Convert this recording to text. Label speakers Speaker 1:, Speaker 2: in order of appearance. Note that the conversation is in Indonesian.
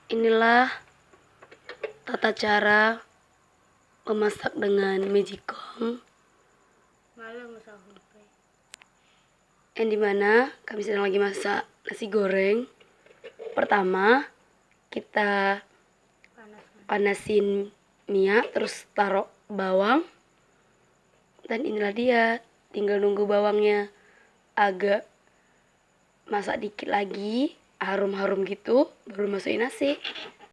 Speaker 1: Inilah tata cara memasak dengan magicom, yang dimana kami sedang lagi masak nasi goreng. Pertama, kita panasin minyak, terus taruh bawang. Dan inilah dia, tinggal nunggu bawangnya agak masak dikit lagi, harum-harum gitu, baru masukin nasi.